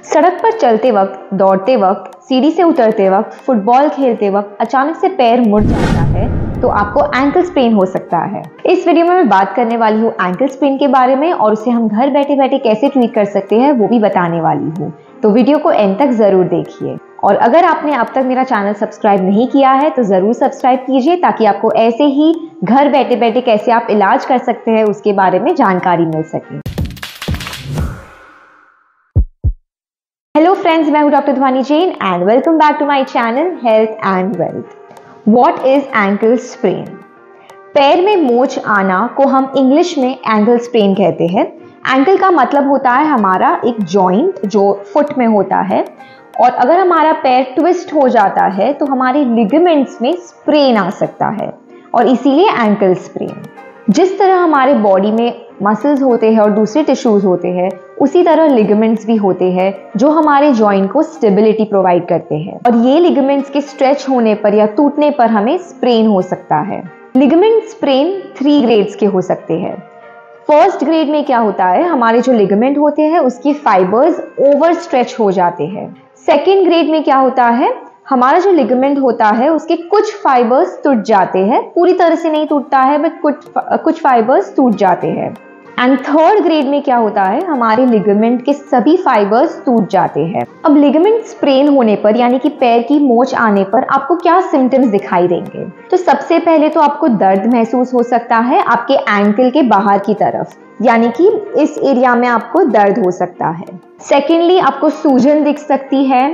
सड़क पर चलते वक्त, दौड़ते वक्त, सीढ़ी से उतरते वक्त, फुटबॉल खेलते वक्त अचानक से पैर मुड़ जाता है तो आपको एंकल स्प्रेन हो सकता है। इस वीडियो में मैं बात करने वाली हूँ एंकल स्प्रेन के बारे में और उसे हम घर बैठे बैठे कैसे ट्रीट कर सकते हैं वो भी बताने वाली हूँ। तो वीडियो को एंड तक जरूर देखिए और अगर आपने अब तक मेरा चैनल सब्सक्राइब नहीं किया है तो जरूर सब्सक्राइब कीजिए ताकि आपको ऐसे ही घर बैठे बैठे कैसे आप इलाज कर सकते हैं उसके बारे में जानकारी मिल सके। हेलो फ्रेंड्स, मैं हूं doctor Dhwani Jain and welcome back to my channel health and wealth. What is ankle sprain? पैर में मोच आना को हम इंग्लिश में एंकल स्प्रेन कहते हैं। एंकल का मतलब होता है हमारा एक जॉइंट जो फुट में होता है और अगर हमारा पैर ट्विस्ट हो जाता है तो हमारे लिगामेंट्स में स्प्रेन आ सकता है और इसीलिए एंकल स्प्रेन। जिस तरह हमारे बॉडी में मसल्स होते हैं और दूसरे टिश्यूज होते हैं उसी तरह लिगामेंट्स भी होते हैं जो हमारे जॉइंट को स्टेबिलिटी प्रोवाइड करते हैं और ये लिगामेंट्स के स्ट्रेच होने पर या टूटने पर हमें स्प्रेन हो सकता है। लिगामेंट स्प्रेन 3 ग्रेड्स के हो सकते हैं। फर्स्ट ग्रेड में क्या होता है, हमारे जो लिगामेंट होते हैं उसकी फाइबर्स ओवर स्ट्रेच हो जाते हैं। सेकेंड ग्रेड में क्या होता है, हमारा जो लिगामेंट होता है उसके कुछ फाइबर्स टूट जाते हैं, पूरी तरह से नहीं टूटता है बट कुछ फाइबर्स टूट जाते हैं। एंड थर्ड ग्रेड में क्या होता है, हमारे लिगामेंट के सभी फाइबर्स टूट जाते हैं। अब लिगामेंट स्प्रेन होने पर यानी कि पैर की मोच आने पर आपको क्या सिम्टम्स दिखाई देंगे? तो सबसे पहले तो आपको दर्द महसूस हो सकता है आपके एंकल के बाहर की तरफ, यानी कि इस एरिया में आपको दर्द हो सकता है। सेकेंडली आपको सूजन दिख सकती है,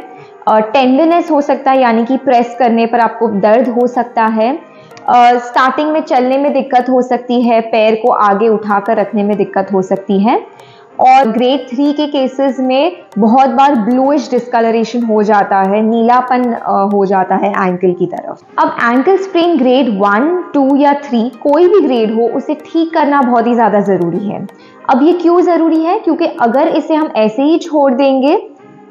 टेंडरनेस हो सकता है यानी कि प्रेस करने पर आपको दर्द हो सकता है। स्टार्टिंग में चलने में दिक्कत हो सकती है, पैर को आगे उठाकर रखने में दिक्कत हो सकती है और ग्रेड 3 के केसेस में बहुत बार ब्लूइश डिस्कलरेशन हो जाता है, नीलापन हो जाता है एंकल की तरफ। अब एंकल स्प्रेन ग्रेड 1, 2 या 3 कोई भी ग्रेड हो उसे ठीक करना बहुत ही ज़्यादा ज़रूरी है। अब ये क्यों ज़रूरी है? क्योंकि अगर इसे हम ऐसे ही छोड़ देंगे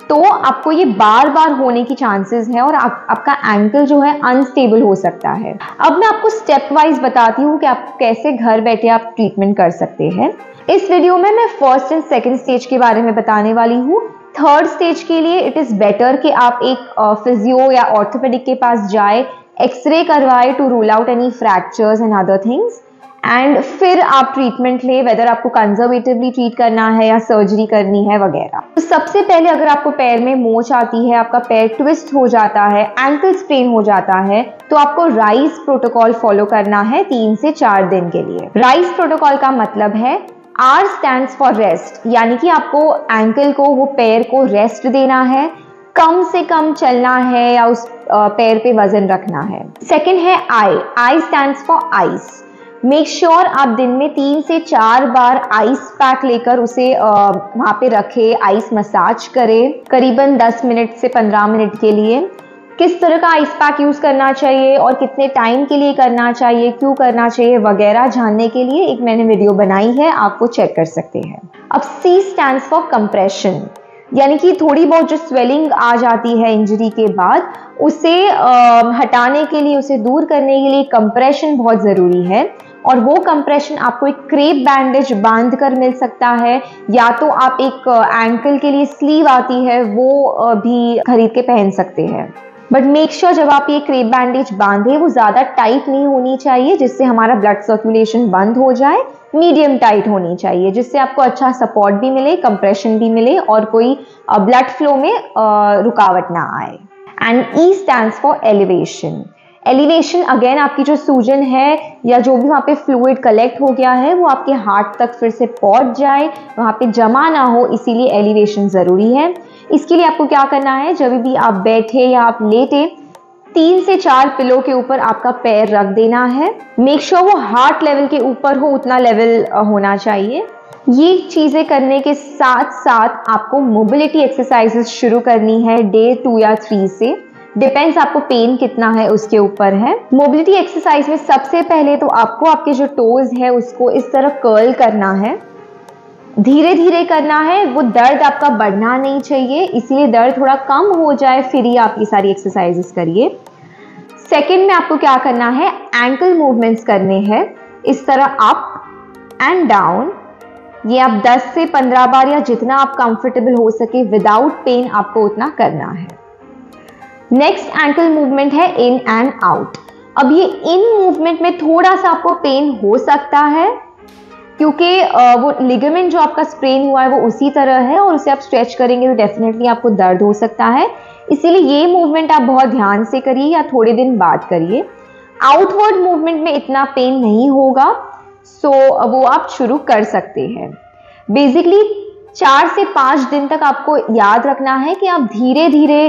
तो आपको ये बार बार होने की चांसेस है और आपका एंकल जो है अनस्टेबल हो सकता है। अब मैं आपको स्टेप वाइज बताती हूँ कि आप कैसे घर बैठे आप ट्रीटमेंट कर सकते हैं। इस वीडियो में मैं फर्स्ट एंड सेकंड स्टेज के बारे में बताने वाली हूँ। थर्ड स्टेज के लिए इट इज़ बेटर कि आप एक फिजियो या ऑर्थोपेडिक के पास जाए, एक्सरे करवाए to rule out any fractures and other things and फिर आप ट्रीटमेंट ले, वेदर आपको कंजर्वेटिवली ट्रीट करना है या सर्जरी करनी है वगैरह। तो सबसे पहले अगर आपको पैर में मोच आती है, आपका पैर ट्विस्ट हो जाता है, एंकल स्प्रेन हो जाता है तो आपको राइस प्रोटोकॉल फॉलो करना है 3 से 4 दिन के लिए। राइस प्रोटोकॉल का मतलब है R स्टैंड्स फॉर रेस्ट, यानी कि आपको एंकल को, वो पैर को रेस्ट देना है, कम से कम चलना है या उस पैर पे वजन रखना है। सेकेंड है I stands for ice. Make sure आप दिन में 3 से 4 बार आइस पैक लेकर उसे वहाँ पे रखे, आइस मसाज करें करीबन 10 मिनट से 15 मिनट के लिए। किस तरह का आइस पैक यूज करना चाहिए और कितने टाइम के लिए करना चाहिए, क्यों करना चाहिए वगैरह जानने के लिए एक मैंने वीडियो बनाई है, आप वो चेक कर सकते हैं। अब C स्टैंड्स फॉर कंप्रेशन, यानी कि थोड़ी बहुत जो स्वेलिंग आ जाती है इंजरी के बाद उसे हटाने के लिए, उसे दूर करने के लिए कंप्रेशन बहुत ज़रूरी है और वो कंप्रेशन आपको एक क्रेप बैंडेज बांध कर मिल सकता है या तो आप एक एंकल के लिए स्लीव आती है वो भी खरीद के पहन सकते हैं। बट मेक श्योर जब आप ये क्रेप बैंडेज बांधे वो ज़्यादा टाइट नहीं होनी चाहिए जिससे हमारा ब्लड सर्कुलेशन बंद हो जाए, मीडियम टाइट होनी चाहिए जिससे आपको अच्छा सपोर्ट भी मिले, कंप्रेशन भी मिले और कोई ब्लड फ्लो में रुकावट ना आए। And E stands for elevation. Elevation again आपकी जो सूजन है या जो भी वहाँ पे फ्लूइड कलेक्ट हो गया है वो आपके हार्ट तक फिर से पहुँच जाए, वहाँ पे जमा ना हो, इसीलिए एलिवेशन ज़रूरी है। इसके लिए आपको क्या करना है, जब भी आप बैठे या आप लेटे 3 से 4 पिलो के ऊपर आपका पैर रख देना है। मेक श्योर वो हार्ट लेवल के ऊपर हो, उतना लेवल होना चाहिए। ये चीज़ें करने के साथ साथ आपको मोबिलिटी एक्सरसाइजेस शुरू करनी है डे 2 या 3 से, डिपेंड्स आपको पेन कितना है उसके ऊपर है। मोबिलिटी एक्सरसाइज में सबसे पहले तो आपको आपके जो टोज है उसको इस तरह कर्ल करना है, धीरे धीरे करना है, वो दर्द आपका बढ़ना नहीं चाहिए, इसीलिए दर्द थोड़ा कम हो जाए फिर ही आप ये सारी एक्सरसाइजेस करिए। सेकेंड में आपको क्या करना है, एंकल मूवमेंट्स करने हैं, इस तरह अप एंड डाउन, ये आप 10 से 15 बार या जितना आप कंफर्टेबल हो सके विदाउट पेन आपको उतना करना है। नेक्स्ट एंकल मूवमेंट है इन एंड आउट। अब ये इन मूवमेंट में थोड़ा सा आपको पेन हो सकता है क्योंकि वो लिगामेंट जो आपका स्प्रेन हुआ है वो उसी तरह है और उसे आप स्ट्रेच करेंगे तो डेफिनेटली आपको दर्द हो सकता है। इसीलिए ये मूवमेंट आप बहुत ध्यान से करिए या थोड़े दिन बाद करिए। आउटवर्ड मूवमेंट में इतना पेन नहीं होगा, सो वो आप शुरू कर सकते हैं। बेसिकली 4 से 5 दिन तक आपको याद रखना है कि आप धीरे धीरे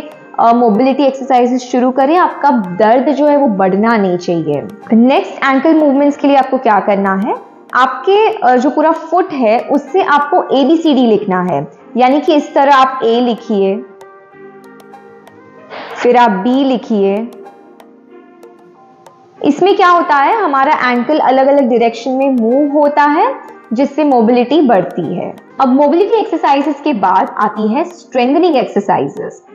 मोबिलिटी एक्सरसाइजेस शुरू करें, आपका दर्द जो है वो बढ़ना नहीं चाहिए। नेक्स्ट एंकल मूवमेंट्स के लिए आपको क्या करना है, आपके जो पूरा फुट है उससे आपको ABCD लिखना है। यानी कि इस तरह आप A लिखिए, फिर आप B लिखिए। इसमें क्या होता है, हमारा एंकल अलग अलग डायरेक्शन में मूव होता है जिससे मोबिलिटी बढ़ती है। अब मोबिलिटी एक्सरसाइजेस के बाद आती है स्ट्रेंथनिंग एक्सरसाइजेस।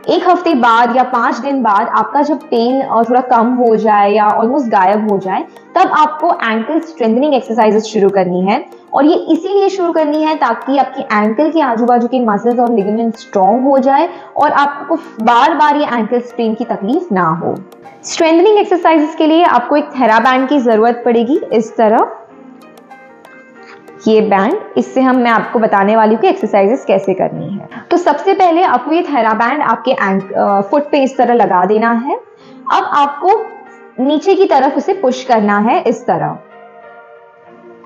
एक हफ्ते बाद या 5 दिन बाद आपका जब पेन थोड़ा कम हो जाए या ऑलमोस्ट गायब हो जाए, तब आपको एंकल स्ट्रेंथनिंग एक्सरसाइजेस शुरू करनी है। और ये इसीलिए शुरू करनी है ताकि आपकी एंकल के आजू बाजू के मसल्स और लिगामेंट स्ट्रॉन्ग हो जाए और आपको बार बार ये एंकल स्प्रेन की तकलीफ ना हो। स्ट्रेंथनिंग एक्सरसाइजेस के लिए आपको एक थेराबैंड की जरूरत पड़ेगी। इस तरह ये बैंड, इससे मैं आपको बताने वाली हूँ कि एक्सरसाइजेस कैसे करनी है। तो सबसे पहले आपको ये थेराबैंड आपके फुट पे इस तरह लगा देना है। अब आपको नीचे की तरफ उसे पुश करना है इस तरह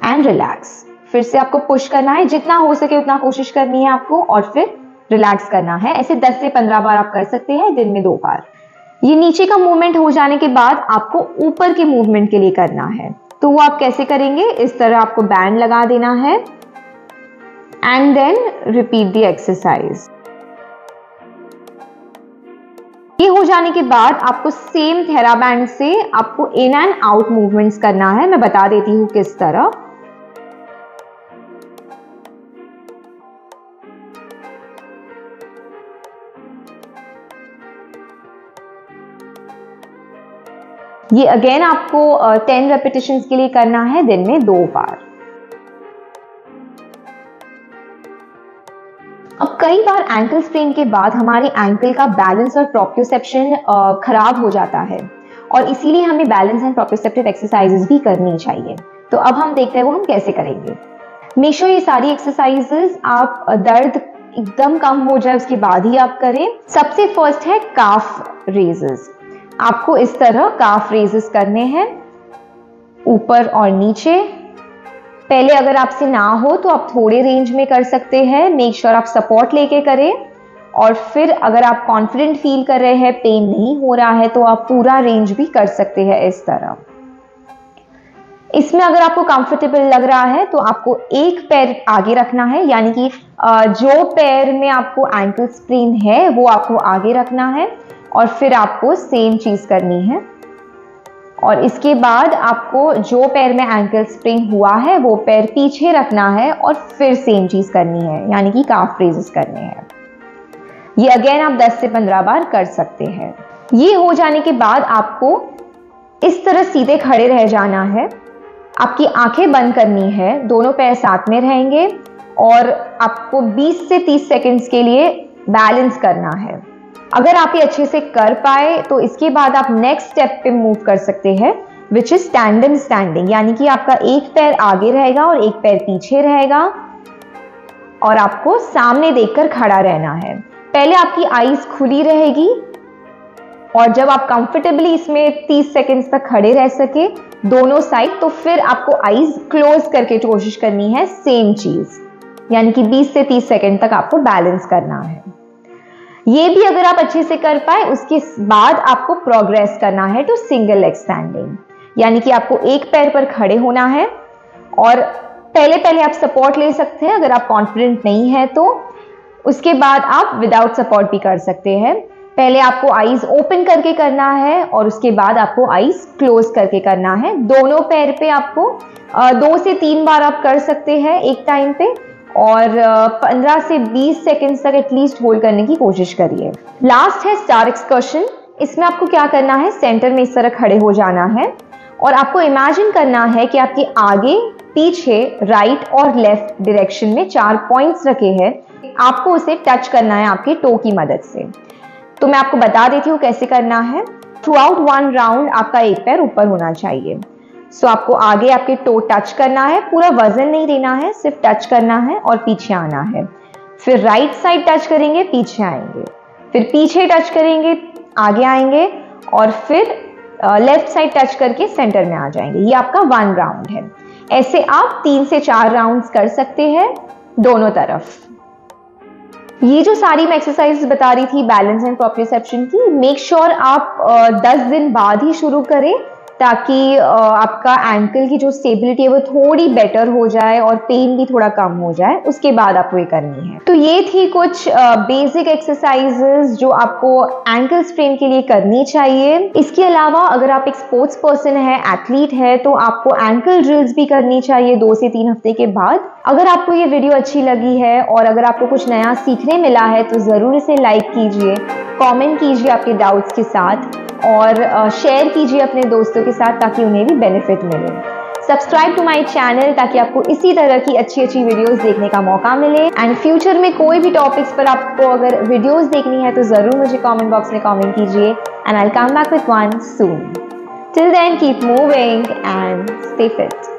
एंड रिलैक्स। फिर से आपको पुश करना है, जितना हो सके उतना कोशिश करनी है आपको और फिर रिलैक्स करना है। ऐसे 10 से 15 बार आप कर सकते हैं, दिन में 2 बार। ये नीचे का मूवमेंट हो जाने के बाद आपको ऊपर के मूवमेंट के लिए करना है। तो वो आप कैसे करेंगे, इस तरह आपको बैंड लगा देना है and then repeat the exercise. ये हो जाने के बाद आपको सेम थेराबैंड से आपको इन एंड आउट मूवमेंट्स करना है। मैं बता देती हूं किस तरह। ये अगेन आपको 10 रेपिटेशंस के लिए करना है, दिन में 2 बार। अब कई बार एंकल स्प्रेन के बाद हमारे एंकल का बैलेंस और प्रोप्रियोसेप्शन खराब हो जाता है और इसीलिए हमें बैलेंस एंड प्रोप्रियोसेप्टिव एक्सरसाइजेस भी करनी चाहिए। तो अब हम देखते हैं वो हम कैसे करेंगे। मेक श्योर ये सारी एक्सरसाइजेस आप दर्द एकदम कम हो जाए उसके बाद ही आप करें। सबसे फर्स्ट है काफ रेजेस। आपको इस तरह काफ रेजेस करने हैं, ऊपर और नीचे। पहले अगर आपसे ना हो तो आप थोड़े रेंज में कर सकते हैं। मेक श्योर आप सपोर्ट लेके करें। और फिर अगर आप कॉन्फिडेंट फील कर रहे हैं, पेन नहीं हो रहा है, तो आप पूरा रेंज भी कर सकते हैं इस तरह। इसमें अगर आपको कंफर्टेबल लग रहा है तो आपको एक पैर आगे रखना है, यानी कि जो पैर में आपको एंकल स्प्रेन है वो आपको आगे रखना है और फिर आपको सेम चीज करनी है। और इसके बाद आपको जो पैर में एंकल स्प्रेन हुआ है वो पैर पीछे रखना है और फिर सेम चीज करनी है, यानी कि काफ रेजेस करने हैं। ये अगेन आप 10 से 15 बार कर सकते हैं। ये हो जाने के बाद आपको इस तरह सीधे खड़े रह जाना है। आपकी आंखें बंद करनी है, दोनों पैर साथ में रहेंगे और आपको 20 से 30 सेकंड्स के लिए बैलेंस करना है। अगर आप ये अच्छे से कर पाए तो इसके बाद आप नेक्स्ट स्टेप पे मूव कर सकते हैं, विच इज टैंडम स्टैंडिंग, यानी कि आपका एक पैर आगे रहेगा और एक पैर पीछे रहेगा और आपको सामने देखकर खड़ा रहना है। पहले आपकी आईज खुली रहेगी और जब आप कंफर्टेबली इसमें 30 सेकंड्स तक खड़े रह सके दोनों साइड, तो फिर आपको आईज क्लोज करके कोशिश करनी है सेम चीज, यानी कि 20 से 30 सेकंड तक आपको बैलेंस करना है। ये भी अगर आप अच्छे से कर पाए उसके बाद आपको प्रोग्रेस करना है टू सिंगल लेग स्टैंडिंग, यानी कि आपको एक पैर पर खड़े होना है और पहले आप सपोर्ट ले सकते हैं अगर आप कॉन्फिडेंट नहीं है तो। उसके बाद आप विदाउट सपोर्ट भी कर सकते हैं। पहले आपको आईज ओपन करके करना है और उसके बाद आपको आईज क्लोज करके करना है। दोनों पैर पे आपको 2 से 3 बार आप कर सकते हैं एक टाइम पे और 15 से 20 सेकंड्स तक एटलीस्ट होल्ड करने की कोशिश करिए। लास्ट है स्टार एक्सकर्शन। इसमें आपको क्या करना है, सेंटर में इस तरह खड़े हो जाना है और आपको इमेजिन करना है कि आपके आगे पीछे राइट और लेफ्ट डायरेक्शन में 4 पॉइंट्स रखे हैं, आपको उसे टच करना है आपके टो की मदद से। तो मैं आपको बता देती हूँ कैसे करना है। थ्रू आउट 1 राउंड आपका एक पैर ऊपर होना चाहिए। सो आपको आगे आपके टो टच करना है, पूरा वजन नहीं देना है, सिर्फ टच करना है और पीछे आना है। फिर राइट साइड टच करेंगे, पीछे आएंगे, फिर पीछे टच करेंगे, आगे आएंगे, और फिर लेफ्ट साइड टच करके सेंटर में आ जाएंगे। ये आपका 1 राउंड है। ऐसे आप 3 से 4 राउंड्स कर सकते हैं दोनों तरफ। ये जो सारी मैं एक्सरसाइज बता रही थी बैलेंस एंड प्रोप्रियोसेप्शन की, मेक श्योर आप 10 दिन बाद ही शुरू करें, ताकि आपका एंकल की जो स्टेबिलिटी है वो थोड़ी बेटर हो जाए और पेन भी थोड़ा कम हो जाए। उसके बाद आपको ये करनी है। तो ये थी कुछ बेसिक एक्सरसाइजेस जो आपको एंकल स्प्रेन के लिए करनी चाहिए। इसके अलावा अगर आप एक स्पोर्ट्स पर्सन है, एथलीट है, तो आपको एंकल ड्रिल्स भी करनी चाहिए 2 से 3 हफ्ते के बाद। अगर आपको ये वीडियो अच्छी लगी है और अगर आपको कुछ नया सीखने मिला है तो ज़रूर इसे लाइक कीजिए, कमेंट कीजिए आपके डाउट्स के साथ, और शेयर कीजिए अपने दोस्तों के साथ ताकि उन्हें भी बेनिफिट मिले। सब्सक्राइब टू माय चैनल ताकि आपको इसी तरह की अच्छी अच्छी वीडियोस देखने का मौका मिले। एंड फ्यूचर में कोई भी टॉपिक्स पर आपको अगर वीडियोस देखनी है तो ज़रूर मुझे कमेंट बॉक्स में कमेंट कीजिए, and I will come back with one soon. Till then keep moving and stay fit.